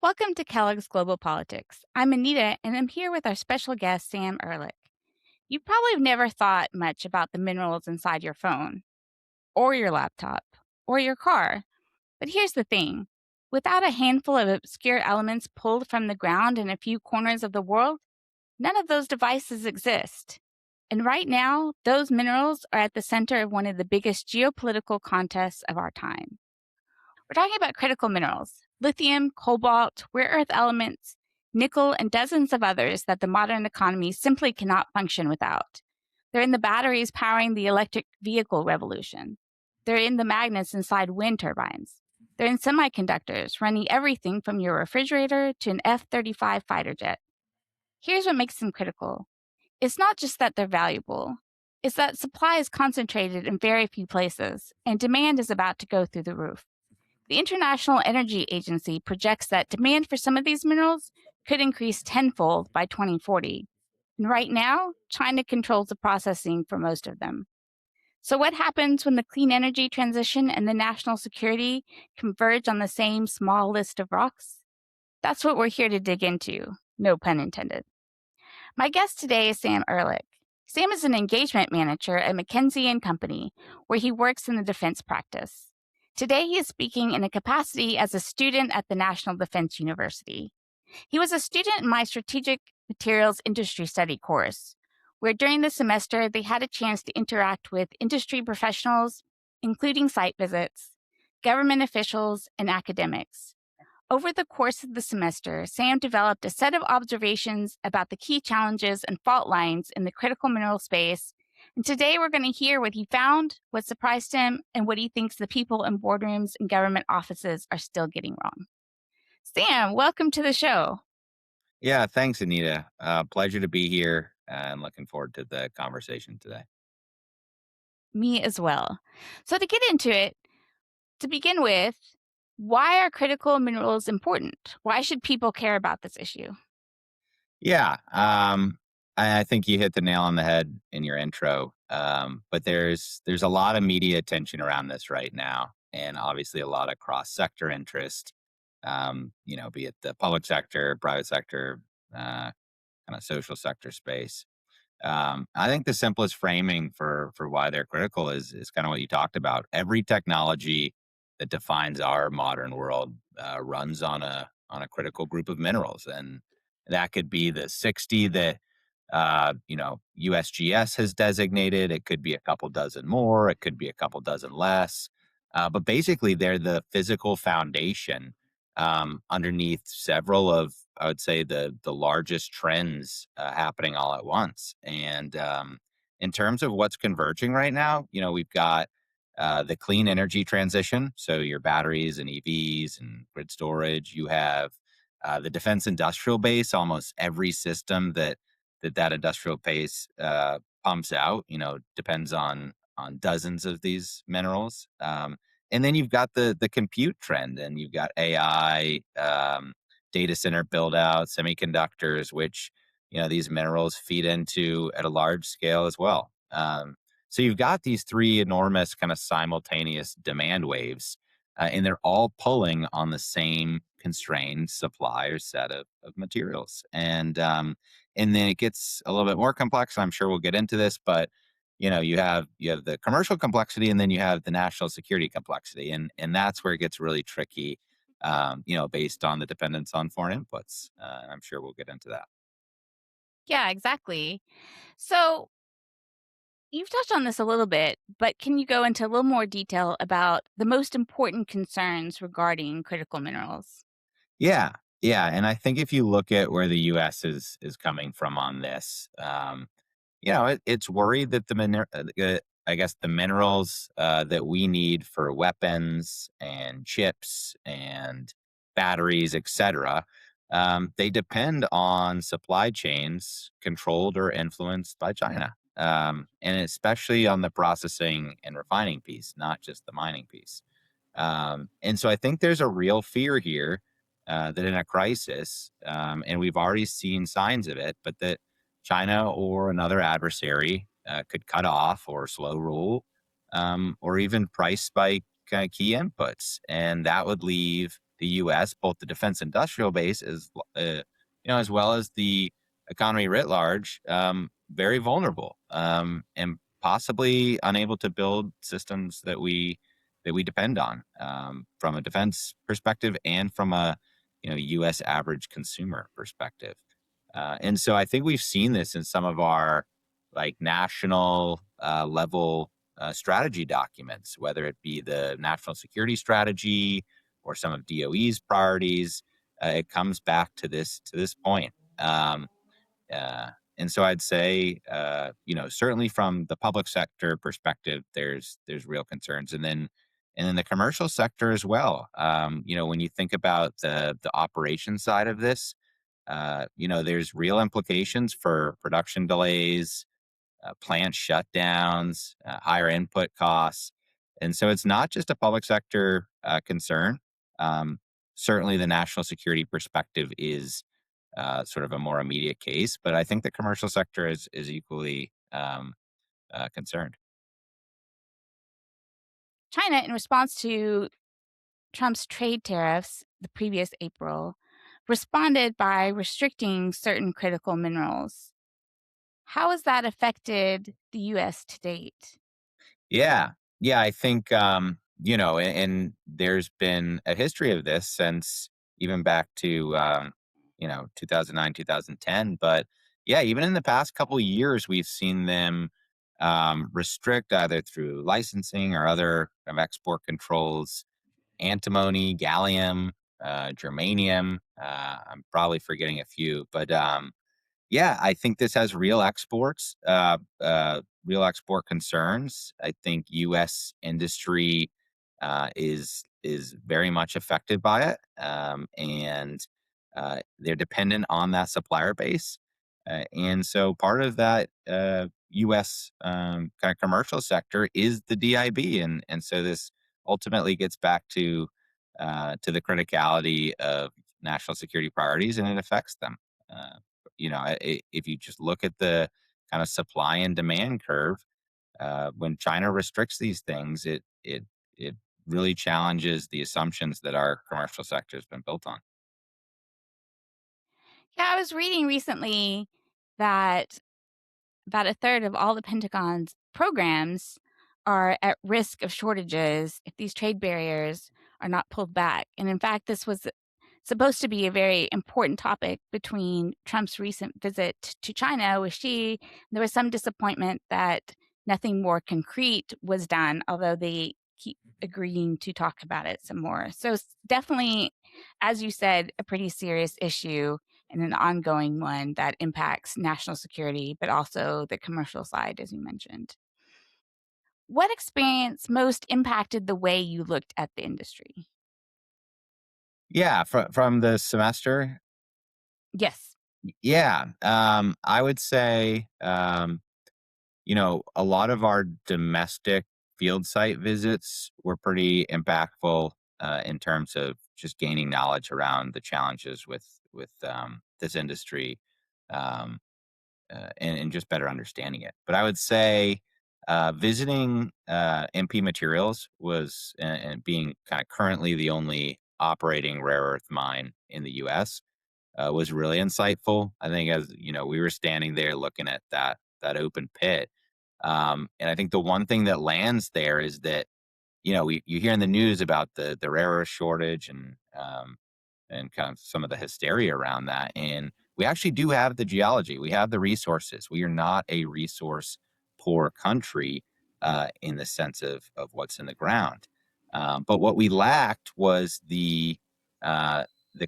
Welcome to Kellogg's Global Politics. I'm Anita, and I'm here with our special guest, Sam Erhlich. You probably have never thought much about the minerals inside your phone, or your laptop, or your car. But here's the thing, without a handful of obscure elements pulled from the ground in a few corners of the world, none of those devices exist. And right now, those minerals are at the center of one of the biggest geopolitical contests of our time. We're talking about critical minerals: lithium, cobalt, rare earth elements, nickel, and dozens of others that the modern economy simply cannot function without. They're in the batteries powering the electric vehicle revolution. They're in the magnets inside wind turbines. They're in semiconductors, running everything from your refrigerator to an F-35 fighter jet. Here's what makes them critical. It's not just that they're valuable. It's that supply is concentrated in very few places, and demand is about to go through the roof. The International Energy Agency projects that demand for some of these minerals could increase tenfold by 2040. And right now, China controls the processing for most of them. So, what happens when the clean energy transition and the national security converge on the same small list of rocks? That's what we're here to dig into, no pun intended. My guest today is Sam Erhlich. Sam is an engagement manager at McKinsey and Company, where he works in the defense practice. Today, he is speaking in a capacity as a student at the National Defense University. He was a student in my Strategic Materials Industry Study course, where during the semester they had a chance to interact with industry professionals, including site visits, government officials, and academics. Over the course of the semester, Sam developed a set of observations about the key challenges and fault lines in the critical mineral space. And today we're going to hear what he found, what surprised him, and what he thinks the people in boardrooms and government offices are still getting wrong. Sam, welcome to the show. Yeah, thanks, Anita. Pleasure to be here and looking forward to the conversation today. Me as well. So, to get into it, to begin with, why are critical minerals important? Why should people care about this issue? Yeah, I think you hit the nail on the head in your intro. But there's a lot of media attention around this right now, and obviously a lot of cross sector interest. Be it the public sector, private sector, kind of social sector space. I think the simplest framing for why they're critical is kind of what you talked about. Every technology that defines our modern world runs on a critical group of minerals, and that could be the 60 that USGS has designated. It could be a couple dozen more. It could be a couple dozen less. But basically, they're the physical foundation underneath several of, I would say, the largest trends happening all at once. And in terms of what's converging right now, we've got the clean energy transition, so your batteries and EVs and grid storage. You have the defense industrial base. Almost every system that industrial base pumps out, depends on dozens of these minerals. And then you've got the compute trend, and you've got AI, data center build out, semiconductors, which these minerals feed into at a large scale as well. So you've got these three enormous kind of simultaneous demand waves, and they're all pulling on the same constrained supply or set of materials. And then it gets a little bit more complex. I'm sure we'll get into this, but you have the commercial complexity, and then you have the national security complexity, and that's where it gets really tricky. Based on the dependence on foreign inputs. I'm sure we'll get into that. Yeah, exactly. So, you've touched on this a little bit, but can you go into a little more detail about the most important concerns regarding critical minerals? Yeah, yeah, and I think if you look at where the U.S. is coming from on this, it's worried that I guess the minerals that we need for weapons and chips and batteries, etc., they depend on supply chains controlled or influenced by China, and especially on the processing and refining piece, not just the mining piece. And so I think there's a real fear here that in a crisis, and we've already seen signs of it, but that China or another adversary could cut off or slow roll, or even price spike key inputs. And that would leave the U.S., both the defense industrial base as well as the economy writ large, very vulnerable, and possibly unable to build systems that we depend on, from a defense perspective and from a U.S. average consumer perspective. And so I think we've seen this in some of our like national level strategy documents, whether it be the national security strategy or some of DOE's priorities. It comes back to this point. And so I'd say, certainly from the public sector perspective, there's real concerns, and then the commercial sector as well. When you think about the operation side of this, there's real implications for production delays, plant shutdowns, higher input costs. And so it's not just a public sector concern. Um, Certainly, the national security perspective is sort of a more immediate case, but I think the commercial sector is equally concerned. China, in response to Trump's trade tariffs the previous April, responded by restricting certain critical minerals. How has that affected the U.S. to date? Yeah. Yeah. I think, and there's been a history of this since even back to, 2009, 2010. But yeah, even in the past couple of years, we've seen them restrict either through licensing or other kind of export controls, antimony, gallium, germanium. I'm probably forgetting a few, but yeah, I think this has real export concerns. I think U.S. industry is very much affected by it, and they're dependent on that supplier base. And so part of that U.S. Kind of commercial sector is the DIB, and so this ultimately gets back to the criticality of national security priorities, and it affects them. Uh, if you just look at the kind of supply and demand curve, when China restricts these things, it really challenges the assumptions that our commercial sector has been built on. Yeah, I was reading recently that about a third of all the Pentagon's programs are at risk of shortages if these trade barriers are not pulled back. And in fact, this was supposed to be a very important topic between Trump's recent visit to China with Xi. There was some disappointment that nothing more concrete was done, although they keep agreeing to talk about it some more. So it's definitely, as you said, a pretty serious issue and an ongoing one that impacts national security, but also the commercial side, as you mentioned. What experience most impacted the way you looked at the industry? Yeah, from the semester, Yes. yeah, I would say, a lot of our domestic field site visits were pretty impactful in terms of just gaining knowledge around the challenges with this industry, um, and just better understanding it. But I would say visiting MP Materials and being kind of currently the only operating rare earth mine in the U.S. Was really insightful. I think as we were standing there looking at that open pit, and I think the one thing that lands there is that you hear in the news about the rare earth shortage and kind of some of the hysteria around that. And we actually do have the geology, we have the resources. We are not a resource poor country in the sense of what's in the ground. But what we lacked was the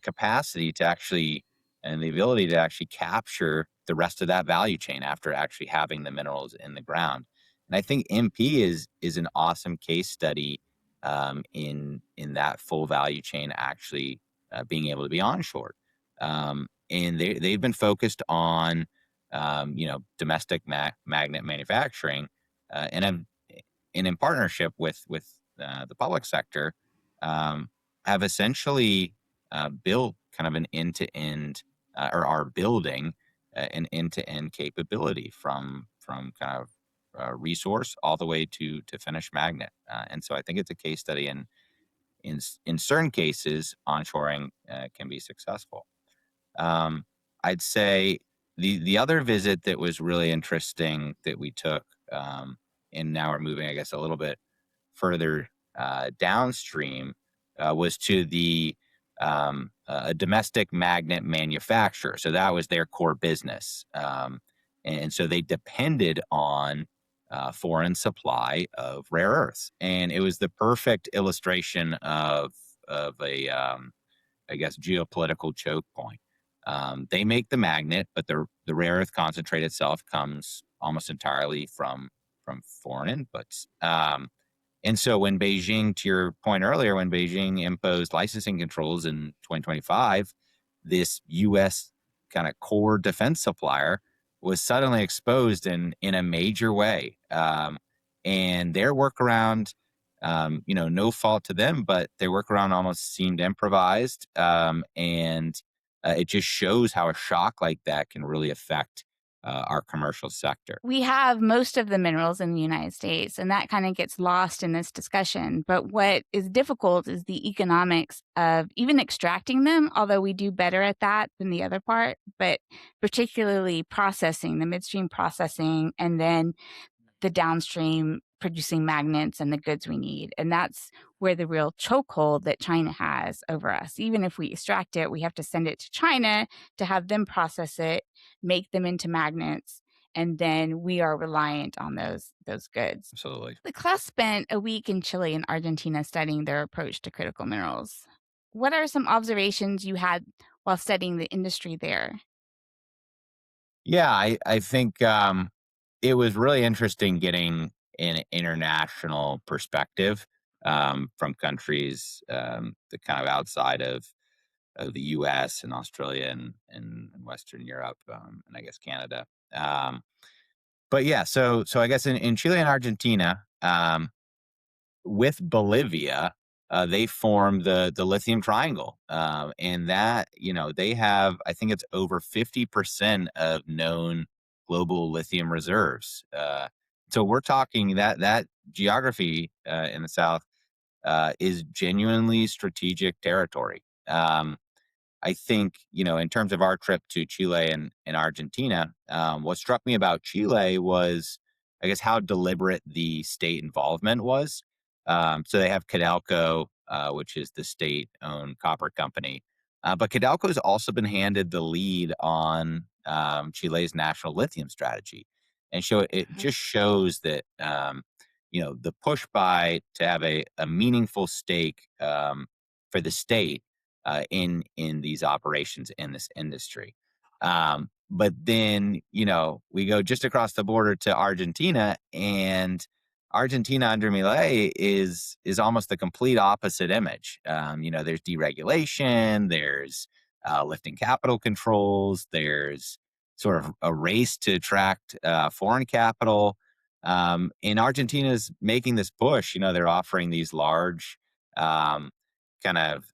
capacity to actually and the ability to actually capture the rest of that value chain after actually having the minerals in the ground. And I think MP is an awesome case study in that full value chain actually being able to be onshore. And they've been focused on domestic magnet manufacturing, and in partnership with the public sector, um, have essentially built kind of an end to end, or are building an end to end capability from kind of resource all the way to finished magnet. And so I think it's a case study in certain cases, onshoring can be successful. Um, I'd say the other visit that was really interesting that we took, and now we're moving, I guess, a little bit further downstream, was to the a domestic magnet manufacturer. So that was their core business, and so they depended on foreign supply of rare earths, and it was the perfect illustration of a I guess, geopolitical choke point. They make the magnet, but the rare earth concentrate itself comes almost entirely from foreign inputs. And so when Beijing, to your point earlier, when Beijing imposed licensing controls in 2025, this U.S. kind of core defense supplier was suddenly exposed in a major way. And their workaround, no fault to them, but their workaround almost seemed improvised. And it just shows how a shock like that can really affect our commercial sector. We have most of the minerals in the United States, and that kind of gets lost in this discussion. But what is difficult is the economics of even extracting them, although we do better at that than the other part, but particularly processing, the midstream processing, and then the downstream producing magnets and the goods we need. And that's where the real chokehold that China has over us. Even if we extract it, we have to send it to China to have them process it, make them into magnets, and then we are reliant on those goods. Absolutely. The class spent a week in Chile and Argentina studying their approach to critical minerals. What are some observations you had while studying the industry there? Yeah, I think it was really interesting getting an international perspective from countries that kind of outside of the U.S. and Australia and Western Europe, and I guess Canada. But yeah, so I guess in Chile and Argentina, with Bolivia, they formed the lithium triangle, and that they have, I think it's over 50% of known global lithium reserves. So we're talking that geography in the south is genuinely strategic territory. I think, in terms of our trip to Chile and Argentina, what struck me about Chile was, I guess, how deliberate the state involvement was. So they have Codelco, which is the state-owned copper company. But Codelco has also been handed the lead on Chile's national lithium strategy. And so it just shows that, the push by to have a meaningful stake for the state in these operations in this industry. But then, we go just across the border to Argentina, and Argentina under Milei is almost the complete opposite image. There's deregulation, there's lifting capital controls, there's sort of a race to attract foreign capital. And Argentina's making this push. They're offering these large kind of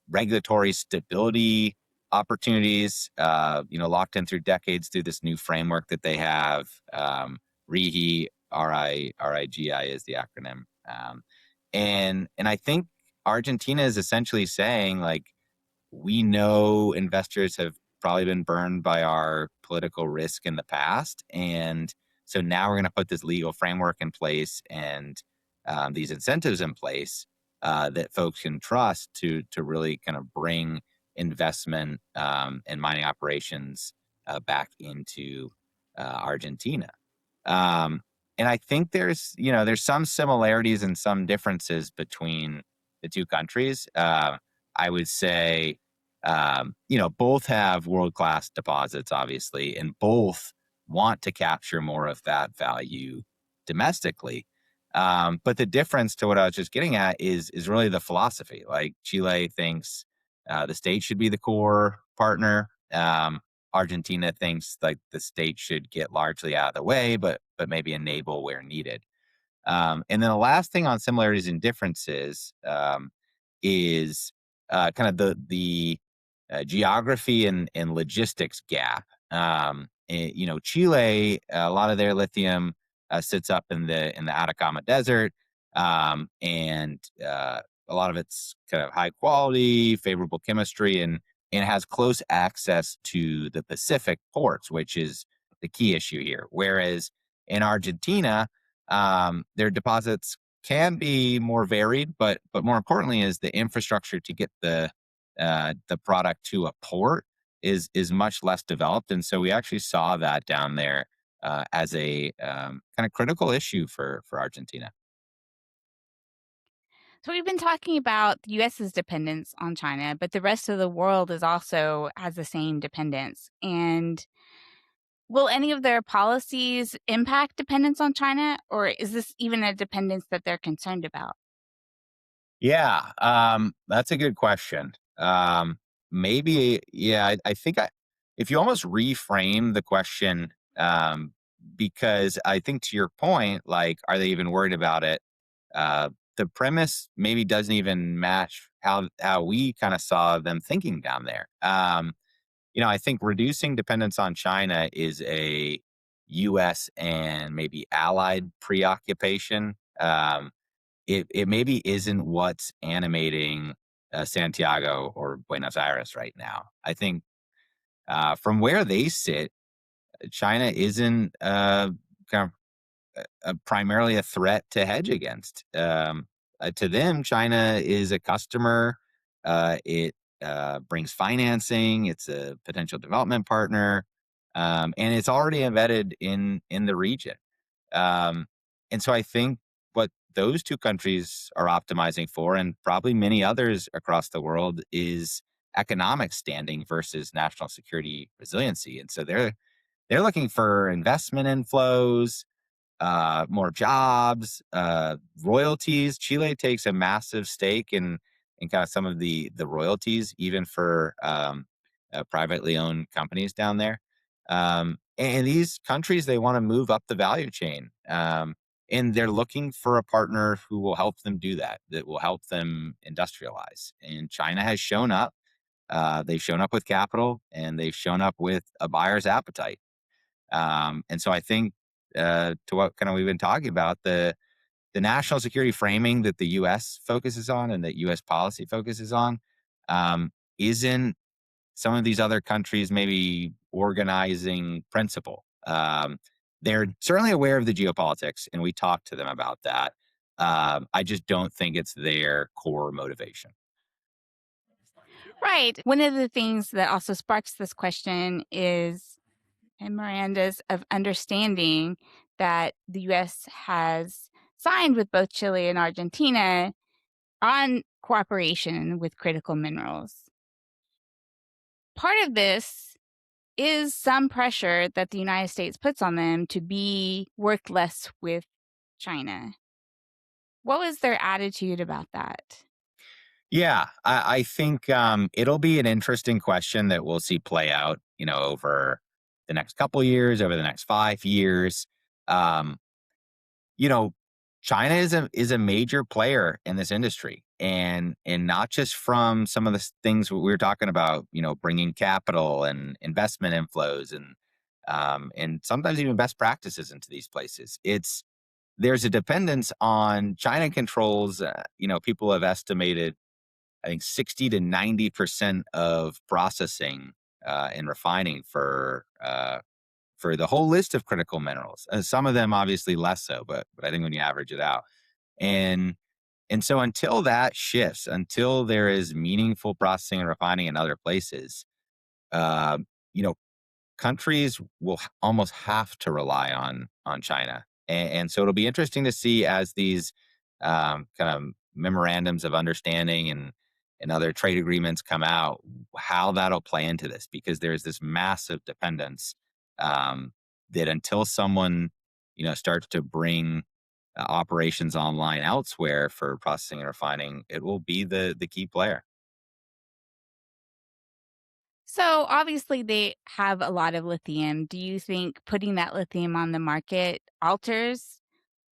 regulatory stability opportunities, locked in through decades through this new framework that they have. RIGI, RIGI is the acronym. And I think Argentina is essentially saying, like, we know investors have probably been burned by our political risk in the past. And so now we're going to put this legal framework in place and these incentives in place that folks can trust to really kind of bring investment and mining operations back into Argentina. Um, and I think there's some similarities and some differences between the two countries. I would say, both have world-class deposits, obviously, and both want to capture more of that value domestically. But the difference to what I was just getting at is really the philosophy. Like, Chile thinks the state should be the core partner. Argentina thinks like the state should get largely out of the way, but maybe enable where needed. And then the last thing on similarities and differences is kind of the geography and logistics gap. Chile, a lot of their lithium sits up in the Atacama Desert, and a lot of it's kind of high quality, favorable chemistry, and has close access to the Pacific ports, which is the key issue here. Whereas in Argentina, their deposits can be more varied, but more importantly, is the infrastructure to get the product to a port is much less developed, and so we actually saw that down there as a kind of critical issue for Argentina. So we've been talking about the US's dependence on China, but the rest of the world is also has the same dependence. And will any of their policies impact dependence on China, or is this even a dependence that they're concerned about? Yeah, that's a good question. Maybe, yeah, I think if you almost reframe the question, because I think to your point, like, are they even worried about it? The premise maybe doesn't even match how we kind of saw them thinking down there. I think reducing dependence on China is a U.S. and maybe allied preoccupation. It maybe isn't what's animating Santiago or Buenos Aires right now. I think from where they sit, China isn't kind of primarily a threat to hedge against. To them, China is a customer. It brings financing. It's a potential development partner, and it's already embedded in the region. Um, and so I think what those two countries are optimizing for, and probably many others across the world, is economic standing versus national security resiliency. And so they're looking for investment inflows, more jobs, royalties. Chile takes a massive stake in kind of some of the royalties, even for privately owned companies down there. And these countries, they want to move up the value chain, and they're looking for a partner who will help them do that, that will help them industrialize. And China has shown up. They've shown up with capital, and they've shown up with a buyer's appetite. And so I think to what kind of we've been talking about, the national security framing that the U.S. focuses on and that U.S. policy focuses on isn't some of these other countries maybe organizing principle. They're certainly aware of the geopolitics, and we talk to them about that. I just don't think it's their core motivation. Right. One of the things that also sparks this question is memorandums of understanding that the US has signed with both Chile and Argentina on cooperation with critical minerals. Part of this is some pressure that the United States puts on them to be work less with China. What was their attitude about that? Yeah, I think it'll be an interesting question that we'll see play out, over the next couple years, over the next 5 years. Um, you know, China is a major player in this industry, and not just from some of the things we were talking about, bringing capital and investment inflows and sometimes even best practices into these places. There's a dependence on China controls. People have estimated, I think, 60 to 90% of processing and refining for the whole list of critical minerals. Some of them obviously less so, but I think when you average it out, and and so until that shifts, until there is meaningful processing and refining in other places, uh, you know, countries will almost have to rely on China, and so it'll be interesting to see as these kind of memorandums of understanding and other trade agreements come out, how that'll play into this, because there's this massive dependence um, that until someone starts to bring operations online elsewhere for processing and refining, it will be the key player. So obviously they have a lot of lithium. Do you think putting that lithium on the market alters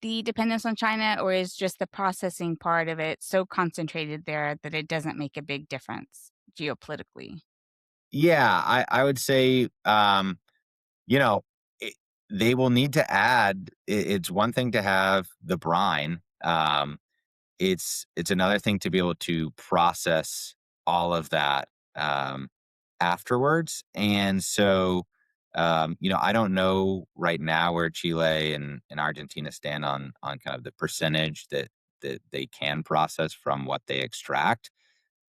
the dependence on China, or is just the processing part of it so concentrated there that it doesn't make a big difference geopolitically? Yeah, I would say, you know, it, they will need to add. It's one thing to have the brine. it's another thing to be able to process all of that um, afterwards. And so, I don't know right now where Chile and Argentina stand on kind of the percentage that they can process from what they extract,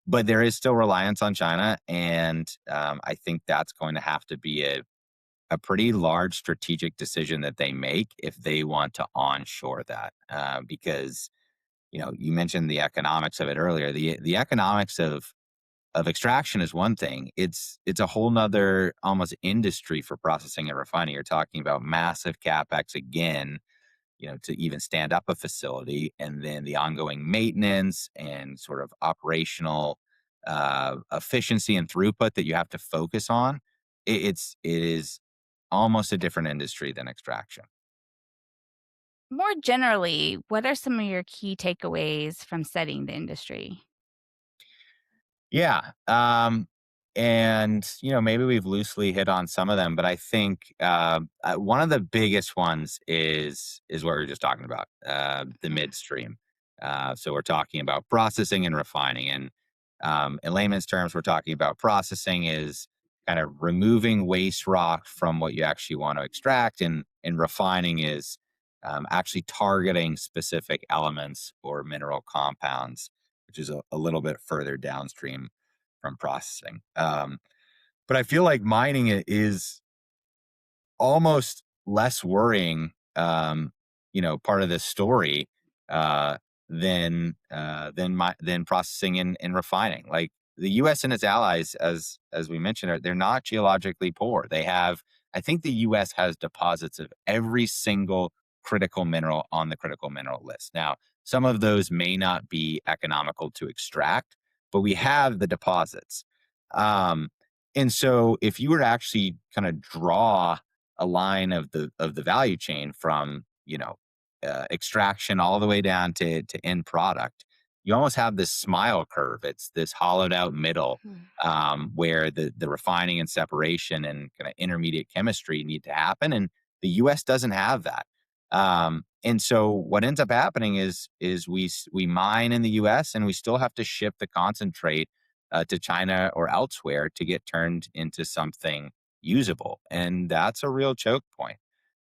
but there is still reliance on China, and I think that's going to have to be a pretty large strategic decision that they make if they want to onshore that, because you mentioned the economics of it earlier. The economics of extraction is one thing. It's a whole nother almost industry for processing and refining. You're talking about massive capex again, to even stand up a facility, and then the ongoing maintenance and sort of operational efficiency and throughput that you have to focus on. It is almost a different industry than extraction. More generally, what are some of your key takeaways from studying the industry? Yeah. And maybe we've loosely hit on some of them, but I think one of the biggest ones is what we were just talking about, the Mhm. midstream. So we're talking about processing and refining, and in layman's terms, we're talking about processing is kind of removing waste rock from what you actually want to extract, and refining is actually targeting specific elements or mineral compounds, which is a little bit further downstream from processing. But I feel like mining is almost less worrying, part of this story, uh, than processing and refining. Like the U.S. and its allies, as we mentioned, they're not geologically poor. I think the U.S. has deposits of every single critical mineral on the critical mineral list. Now, some of those may not be economical to extract, but we have the deposits. Um, and so, if you were to actually kind of draw a line of the value chain from extraction all the way down to end product, you almost have this smile curve. It's this hollowed out middle, Mhm. where the refining and separation and kind of intermediate chemistry need to happen, and the U.S. doesn't have that. And so what ends up happening is we mine in the U.S. and we still have to ship the concentrate to China or elsewhere to get turned into something usable. And that's a real choke point.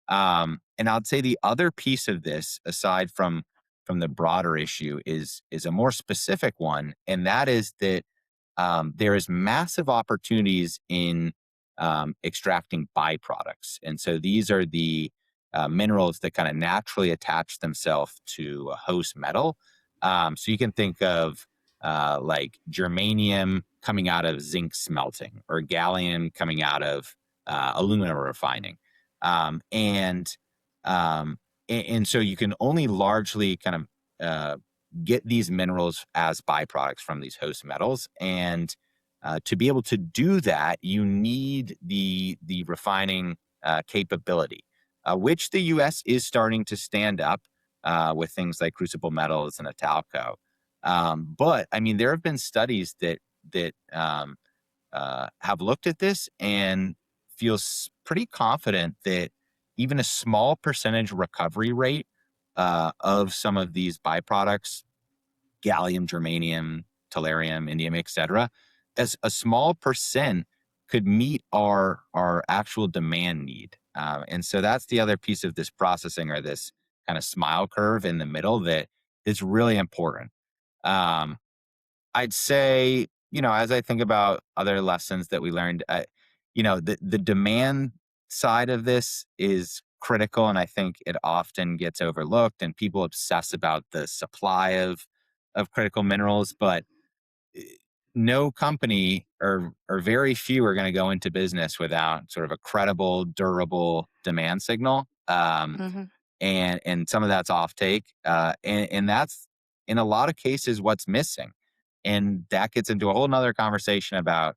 And I'd say the other piece of this, aside from the broader issue, is a more specific one, and that is that there is massive opportunities in extracting byproducts, and so these are the minerals that kind of naturally attach themselves to a host metal. So you can think of like germanium coming out of zinc smelting, or gallium coming out of aluminum refining, um, and um, and so you can only largely kind of get these minerals as byproducts from these host metals. And to be able to do that, you need the refining capability, which the U.S. is starting to stand up with things like Crucible Metals and Italco. But I mean, there have been studies that have looked at this and feels pretty confident that even a small percentage recovery rate of some of these byproducts, gallium, germanium, tellurium, indium, etc., as a small percent could meet our actual demand need. And so that's the other piece of this processing, or this kind of smile curve in the middle, that is really important. Um, I'd say, as I think about other lessons that we learned, the demand side of this is critical, and I think it often gets overlooked, and people obsess about the supply of critical minerals, but eh, no company, or very few, are going to go into business without sort of a credible, durable demand signal. Mhm. And some of that's offtake, and that's in a lot of cases what's missing, and that gets into a whole nother conversation about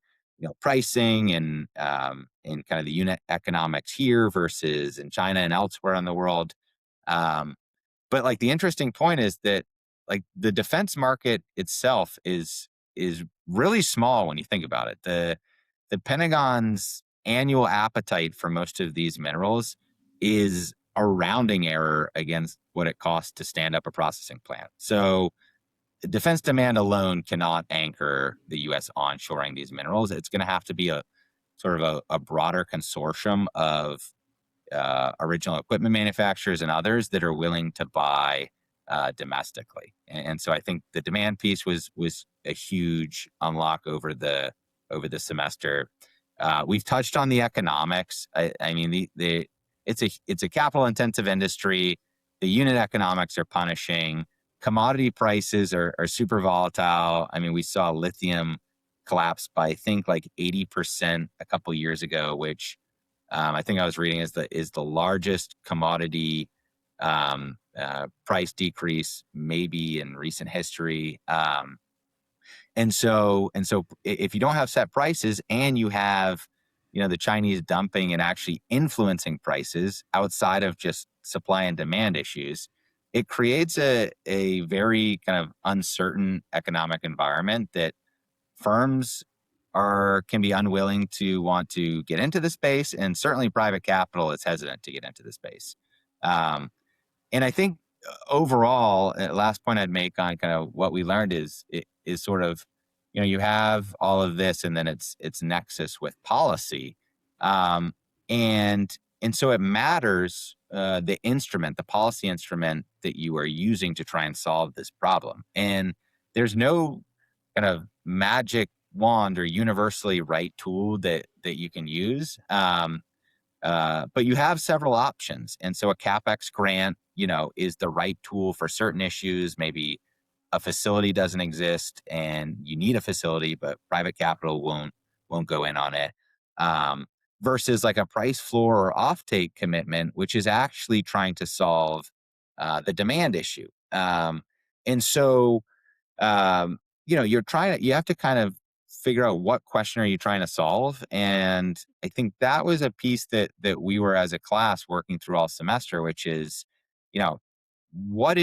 pricing and kind of the unit economics here versus in China and elsewhere in the world. Um, but like the interesting point is that like the defense market itself is really small when you think about it. The Pentagon's annual appetite for most of these minerals is a rounding error against what it costs to stand up a processing plant. So defense demand alone cannot anchor the U.S. onshoring these minerals. It's going to have to be a sort of a broader consortium of original equipment manufacturers and others that are willing to buy domestically. And so I think the demand piece was a huge unlock over the semester. We've touched on the economics. I mean, it's a capital intensive industry. The unit economics are punishing. Commodity prices are super volatile. I mean, we saw lithium collapse by I think like 80% a couple years ago, which I think I was reading is the largest commodity price decrease maybe in recent history. And so if you don't have set prices and you have the Chinese dumping and actually influencing prices outside of just supply and demand issues, it creates a very kind of uncertain economic environment that firms can be unwilling to want to get into the space, and certainly private capital is hesitant to get into the space. Um, and I think overall, last point I'd make on kind of what we learned is sort of, you have all of this, and then it's nexus with policy, um, and so it matters the policy instrument that you are using to try and solve this problem. And there's no kind of magic wand or universally right tool that you can use. But you have several options. And so a CapEx grant, is the right tool for certain issues. Maybe a facility doesn't exist and you need a facility, but private capital won't go in on it. Um, Versus like a price floor or offtake commitment, which is actually trying to solve the demand issue. And so you have to kind of figure out what question are you trying to solve. And I think that was a piece that we were as a class working through all semester, which is, you know, where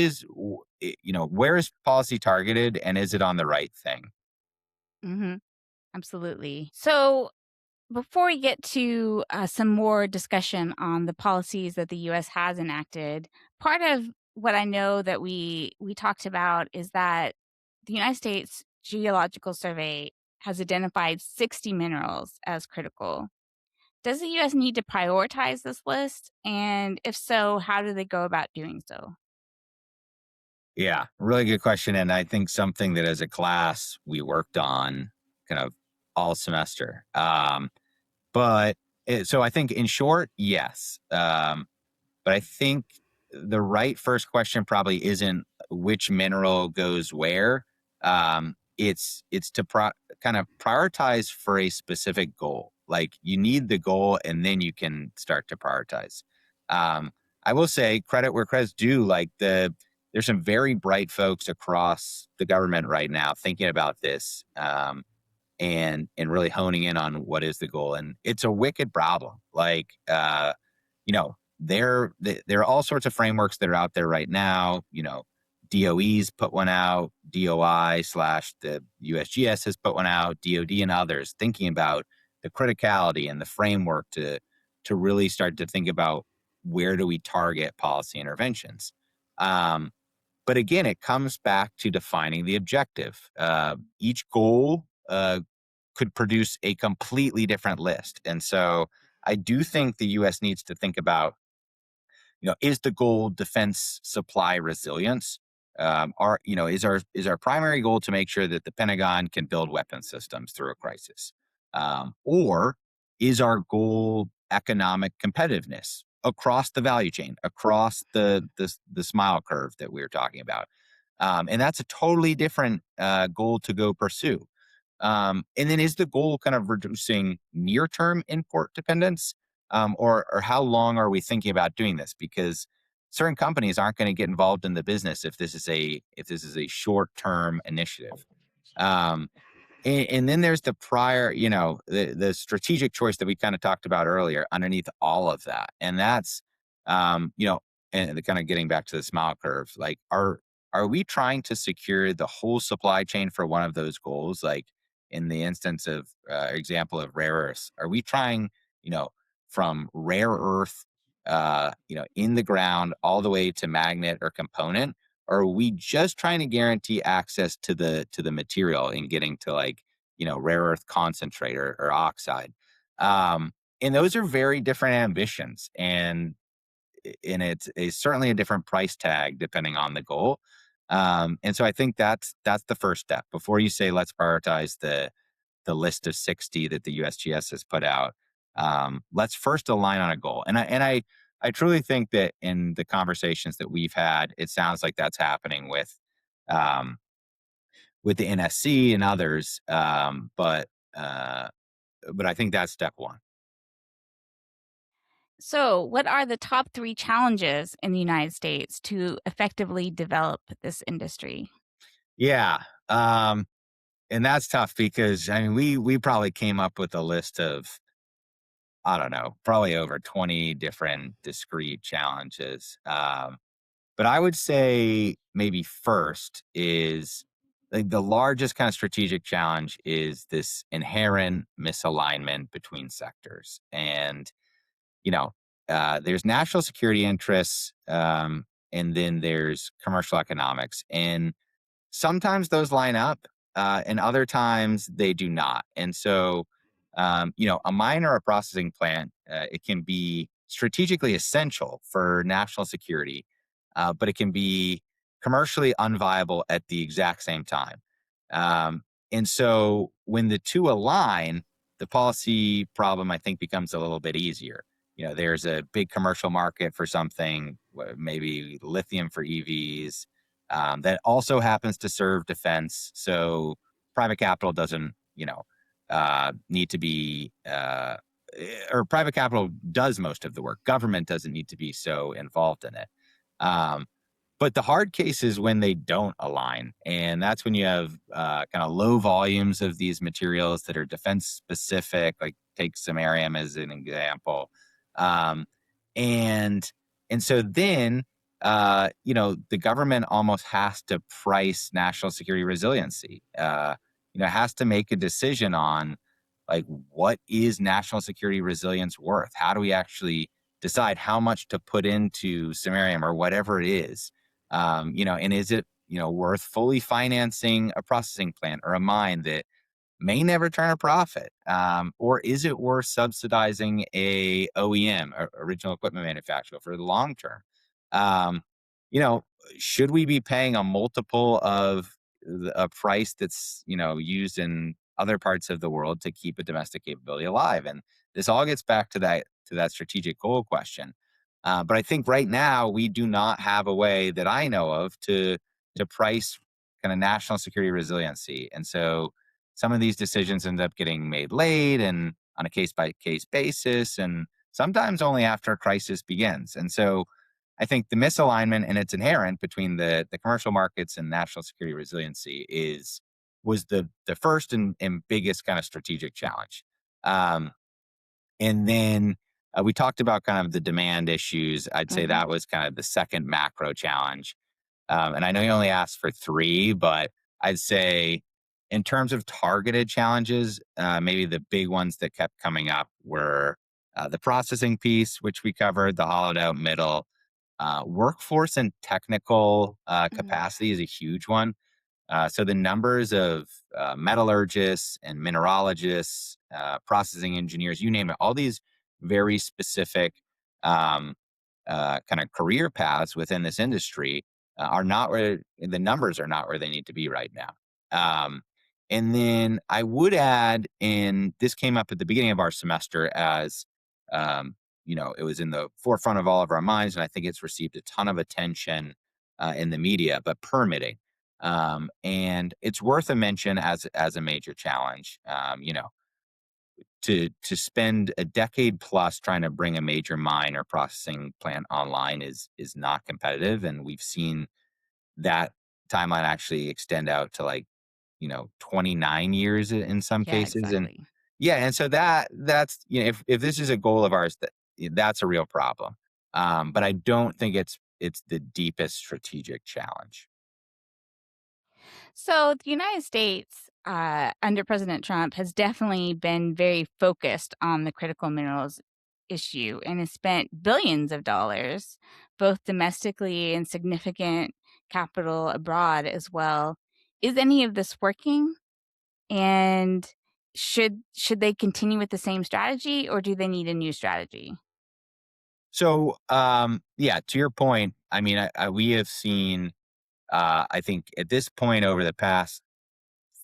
is policy targeted and is it on the right thing? Mhm. Absolutely. So, before we get to some more discussion on the policies that the U.S. has enacted, part of what I know that we talked about is that the United States Geological Survey has identified 60 minerals as critical. Does the U.S. need to prioritize this list? And if so, how do they go about doing so? Yeah, really good question. And I think something that as a class we worked on kind of all semester. So I think in short, yes. But I think the right first question probably isn't which mineral goes where. It's to kind of prioritize for a specific goal. Like you need the goal, and then you can start to prioritize. Um, I will say credit where credit's due. There's some very bright folks across the government right now thinking about this. And really honing in on what is the goal. And it's a wicked problem. There are all sorts of frameworks that are out there right now. DOE's put one out, DOI slash the USGS has put one out, DOD and others thinking about the criticality and the framework to really start to think about where do we target policy interventions. But again, it comes back to defining the objective. Each goal could produce a completely different list. And so I do think the US needs to think about, is the goal defense supply resilience? Is our primary goal to make sure that the Pentagon can build weapon systems through a crisis? Or is our goal economic competitiveness across the value chain, across the smile curve that we were talking about? And that's a totally different goal to go pursue. And then is the goal kind of reducing near-term import dependence? Or how long are we thinking about doing this? Because certain companies aren't going to get involved in the business if this is a short-term initiative. Um, and then there's the strategic choice that we kind of talked about earlier underneath all of that. And that's, and the kind of getting back to the smile curve, like, are we trying to secure the whole supply chain for one of those goals? Like in the instance of example of rare earths, are we trying, you know, from rare earth, in the ground all the way to magnet or component? or are we just trying to guarantee access to the material and getting to like, rare earth concentrate or oxide? Um, and those are very different ambitions. And it's certainly a different price tag depending on the goal. And so I think that's the first step before you say let's prioritize the list of 60 that the USGS has put out. Let's first align on a goal. And I truly think that in the conversations that we've had, it sounds like that's happening um, with the NSC and others. Uh, but I think that's step one. So, what are the top three challenges in the United States to effectively develop this industry? Yeah. And that's tough because I mean we probably came up with a list of, I don't know, probably over 20 different discrete challenges. But I would say maybe first is like the largest kind of strategic challenge is this inherent misalignment between sectors. And, you know, there's national security interests, and then there's commercial economics. And sometimes those line up, and other times they do not. And so, a mine or a processing plant, it can be strategically essential for national security, but it can be commercially unviable at the exact same time. And so, when the two align, the policy problem, I think, becomes a little bit easier. There's a big commercial market for something, maybe lithium for EVs, that also happens to serve defense. So private capital doesn't, need to be, or private capital does most of the work. Government doesn't need to be so involved in it. Um, but the hard case is when they don't align. And that's when you have kind of low volumes of these materials that are defense specific, like take samarium as an example. Um, and and so then the government almost has to price national security resiliency. Has to make a decision on like what is national security resilience worth? How do we actually decide how much to put into samarium or whatever it is? And is it worth fully financing a processing plant or a mine that may never turn a profit? Or is it worth subsidizing a OEM, or original equipment manufacturer, for the long term? Um, you know, should we be paying a multiple of a price that's used in other parts of the world to keep a domestic capability alive? And this all gets back to that strategic goal question. But I think right now we do not have a way that I know of to price kind of national security resiliency, and so some of these decisions end up getting made late and on a case by case basis, and sometimes only after a crisis begins. And so I think the misalignment, and it's inherent between the commercial markets and national security resiliency, was the first and biggest kind of strategic challenge. Um, and then we talked about kind of the demand issues. I'd say Hmm. that was kind of the second macro challenge. And I know you only asked for three, but I'd say in terms of targeted challenges, maybe the big ones that kept coming up were the processing piece, which we covered, the hollowed out middle. Workforce and technical Hmm. capacity is a huge one. So the numbers of metallurgists and mineralogists, processing engineers, you name it, all these very specific um, kind of career paths within this industry are not where the numbers are not where they need to be right now. Um, and then I would add, and this came up at the beginning of our semester as it was in the forefront of all of our minds, and I think it's received a ton of attention in the media. But permitting, and it's worth a mention as a major challenge. To spend a decade plus trying to bring a major mine or processing plant online is not competitive, and we've seen that timeline actually extend out to like 29 years in some Yeah, cases. And exactly. yeah, and so that's if this is a goal of ours, that's a real problem. But I don't think it's the deepest strategic challenge. So, the United States, under President Trump, has definitely been very focused on the critical minerals issue and has spent billions of dollars, both domestically and significant capital abroad as well. Is any of this working? And should they continue with the same strategy, or do they need a new strategy? So, yeah, to your point, I mean, we have seen, I think at this point over the past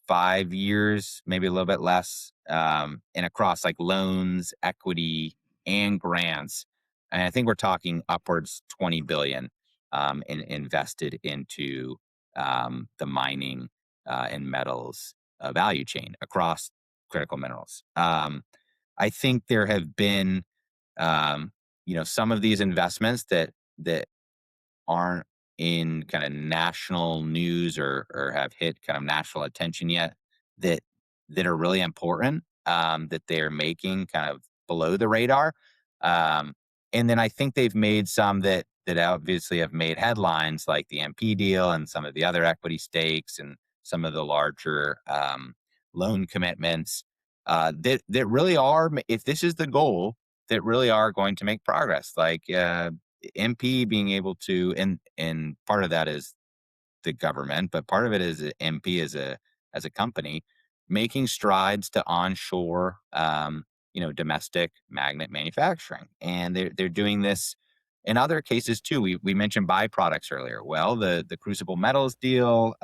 5 years, maybe a little bit less, and across like loans, equity, and grants. And I think we're talking upwards 20 billion invested into the mining and metals value chain across critical minerals. I think there have been, um, some of these investments that aren't in kind of national news or have hit kind of national attention yet that are really important, that they're making kind of below the radar. Um, and then I think they've made some that obviously have made headlines, like the MP deal and some of the other equity stakes and some of the larger loan commitments, that really are, if this is the goal, that really are going to make progress. Like MP being able to, and part of that is the government, but part of it is MP as a company making strides to onshore, domestic magnet manufacturing, and they're doing this in other cases too. We mentioned byproducts earlier. Well, the Crucible Metals deal,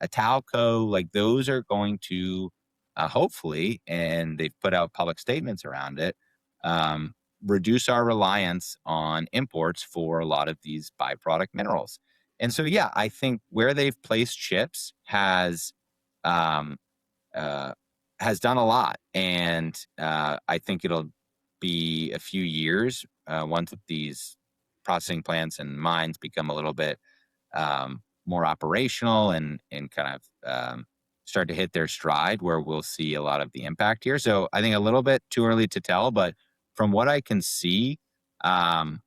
Italco, like those are going to hopefully, and they've put out public statements around it. Um, Reduce our reliance on imports for a lot of these byproduct minerals. And so, yeah, I think where they've placed chips um, uh, has done a lot, and I think it'll be a few years once these processing plants and mines become a little bit more operational and kind of start to hit their stride, where we'll see a lot of the impact here. So I think a little bit too early to tell, but from what I can see, um,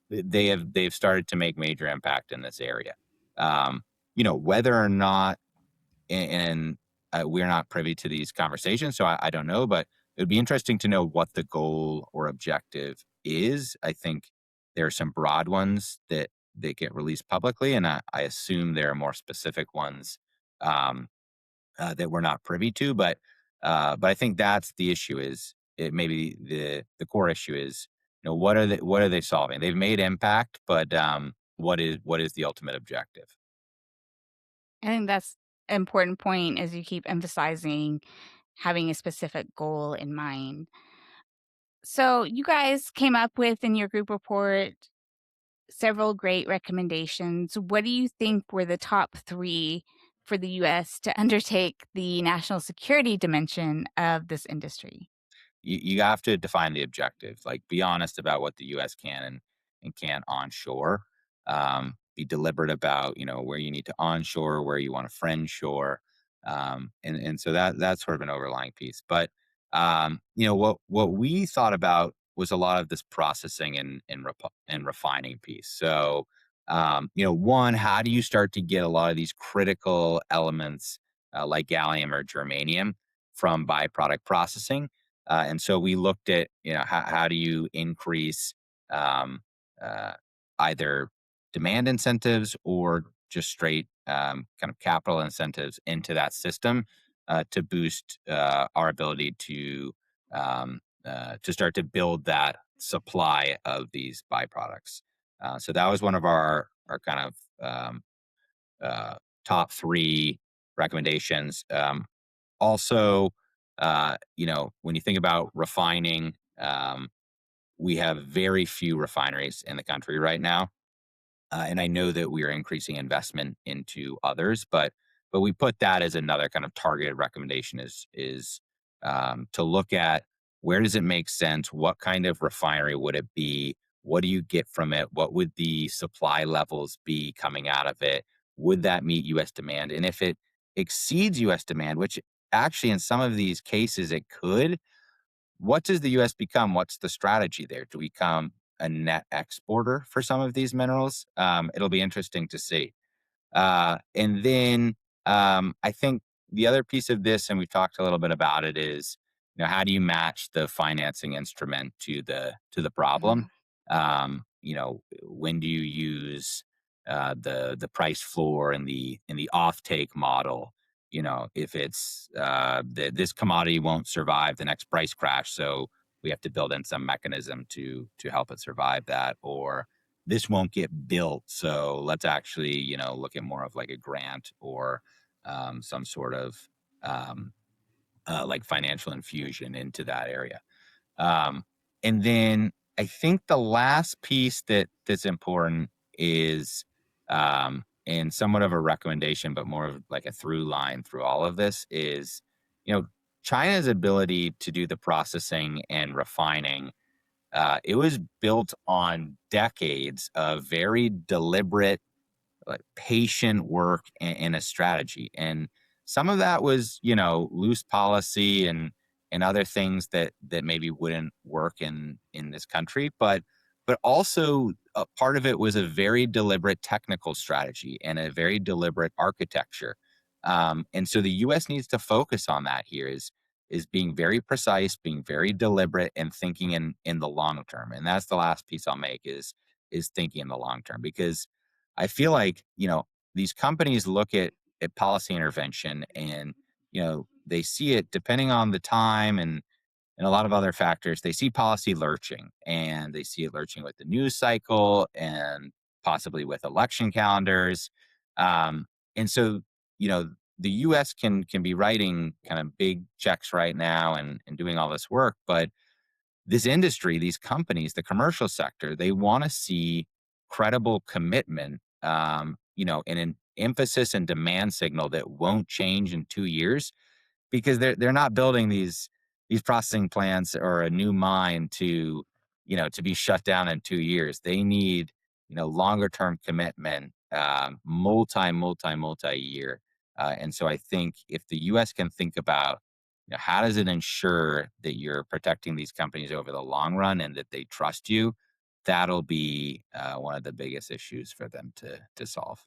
they've started to make major impact in this area. Um, whether or not, and we're not privy to these conversations, so I don't know, but it would be interesting to know what the goal or objective is. I think there are some broad ones that they get released publicly, and I assume there are more specific ones um, that we're not privy to. But I think that's the issue. Is it maybe the core issue is, what are they solving? They've made impact, but what is the ultimate objective? I think that's an important point as you keep emphasizing having a specific goal in mind. So, you guys came up with in your group report several great recommendations. What do you think were the top 3 for the US to undertake the national security dimension of this industry? You have to define the objective. Like, be honest about what the U.S. can and can't onshore. Be deliberate about where you need to onshore, where you want to friend shore, and so that's sort of an overlying piece. But what we thought about was a lot of this processing and refining piece. So one, how do you start to get a lot of these critical elements like gallium or germanium from byproduct processing? And so we looked at, how do you increase um, uh, either demand incentives or just straight kind of capital incentives into that system to boost our ability to start to build that supply of these byproducts. So that was one of our kind of uh, top three recommendations. Also, when you think about refining, we have very few refineries in the country right now, and I know that we are increasing investment into others, but we put that as another kind of targeted recommendation is to look at where does it make sense, what kind of refinery would it be, what do you get from it, what would the supply levels be coming out of it, would that meet U.S. demand, and if it exceeds U.S. demand, which actually in some of these cases it could, what does the U.S. become? What's the strategy there? Do we become a net exporter for some of these minerals? It'll be interesting to see. And then I think the other piece of this, and we've talked a little bit about it, is how do you match the financing instrument to the problem? When do you use the price floor and the offtake model. If it's that this commodity won't survive the next price crash, so we have to build in some mechanism to help it survive that, or this won't get built, so let's actually look at more of like a grant or some sort of um, like financial infusion into that area. Um, and then I think the last piece that's important is, and somewhat of a recommendation, but more of like a through line through all of this is, you know, China's ability to do the processing and refining. It was built on decades of very deliberate, like patient work and a strategy. And some of that was, loose policy and other things that maybe wouldn't work in this country. But also a part of it was a very deliberate technical strategy and a very deliberate architecture. And so the U.S. needs to focus on that here is being very precise, being very deliberate, and thinking in the long term. And that's the last piece I'll make is thinking in the long term because I feel like, these companies look at policy intervention and, they see it depending on the time and a lot of other factors. They see policy lurching and they see it lurching with the news cycle and possibly with election calendars. Um, and so, you know, the US can be writing kind of big checks right now and doing all this work, but this industry, these companies, the commercial sector, they want to see credible commitment, and an emphasis and demand signal that won't change in 2 years because they're not building these processing plants or a new mine to be shut down in 2 years. They need longer term commitment, multi year. And so I think if the U.S. can think about how does it ensure that you're protecting these companies over the long run and that they trust you, that'll be one of the biggest issues for them to solve.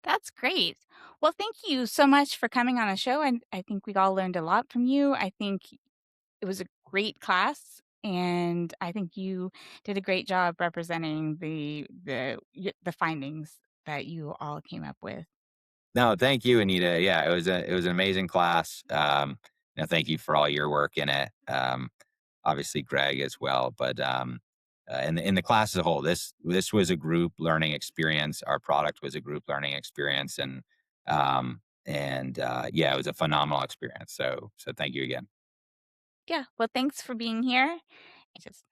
That's great. Well, thank you so much for coming on a show, and I think we all learned a lot from you. I think it was a great class, and I think you did a great job representing the findings that you all came up with. No, thank you, Anita. Yeah, it was an amazing class. Thank you for all your work in it. Obviously, Greg as well. But in the class as a whole, this was a group learning experience. Our product was a group learning experience, and yeah, it was a phenomenal experience. So thank you again. Yeah, well, thanks for being here. I just